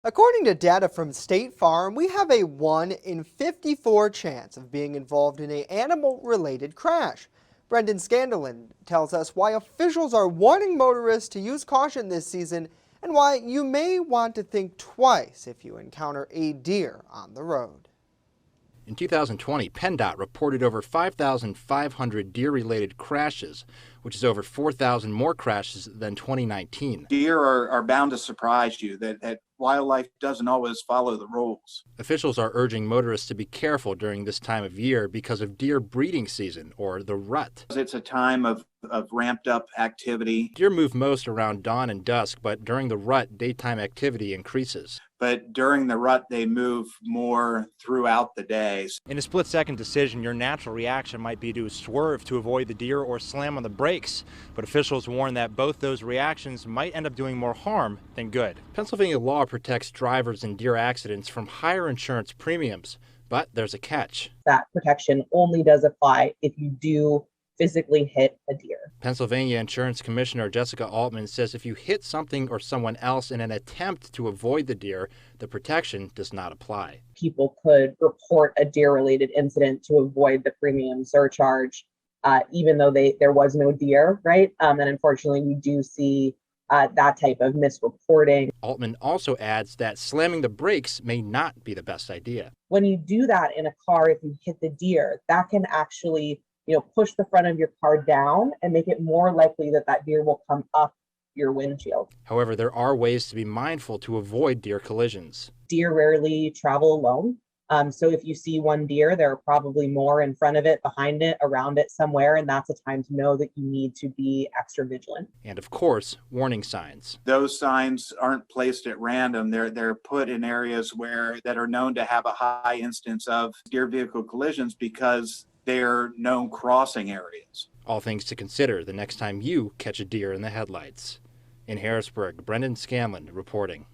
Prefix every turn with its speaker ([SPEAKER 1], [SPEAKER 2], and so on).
[SPEAKER 1] According to data from State Farm, we have a 1 in 54 chance of being involved in an animal-related crash. Brendan Scanlon tells us why officials are warning motorists to use caution this season and why you may want to think twice if you encounter a deer on the road.
[SPEAKER 2] In 2020, PennDOT reported over 5,500 deer-related crashes, which is over 4,000 more crashes than 2019.
[SPEAKER 3] Deer are bound to surprise you, that wildlife doesn't always follow the rules.
[SPEAKER 2] Officials are urging motorists to be careful during this time of year because of deer breeding season, or the rut.
[SPEAKER 3] It's a time of ramped up activity.
[SPEAKER 2] Deer move most around dawn and dusk, but during the rut, daytime activity increases.
[SPEAKER 3] But during the rut, they move more throughout the days.
[SPEAKER 4] In a split-second decision, your natural reaction might be to swerve to avoid the deer or slam on the brakes. But officials warn that both those reactions might end up doing more harm than good.
[SPEAKER 2] Pennsylvania law protects drivers in deer accidents from higher insurance premiums, but there's a catch.
[SPEAKER 5] That protection only does apply if you do physically hit a deer.
[SPEAKER 2] Pennsylvania Insurance Commissioner Jessica Altman says if you hit something or someone else in an attempt to avoid the deer, the protection does not apply.
[SPEAKER 5] People could report a deer-related incident to avoid the premium surcharge, even though there was no deer, right? And unfortunately, we do see that type of misreporting.
[SPEAKER 2] Altman also adds that slamming the brakes may not be the best idea.
[SPEAKER 5] When you do that in a car, if you hit the deer, that can actually push the front of your car down and make it more likely that that deer will come up your windshield.
[SPEAKER 2] However, there are ways to be mindful to avoid deer collisions.
[SPEAKER 5] Deer rarely travel alone. So if you see one deer, there are probably more in front of it, behind it, around it somewhere, and that's a time to know that you need to be extra vigilant.
[SPEAKER 2] And of course, warning signs.
[SPEAKER 3] Those signs aren't placed at random. They're put in areas that are known to have a high instance of deer vehicle collisions because they're known crossing areas.
[SPEAKER 2] All things to consider the next time you catch a deer in the headlights. In Harrisburg, Brendan Scanlon reporting.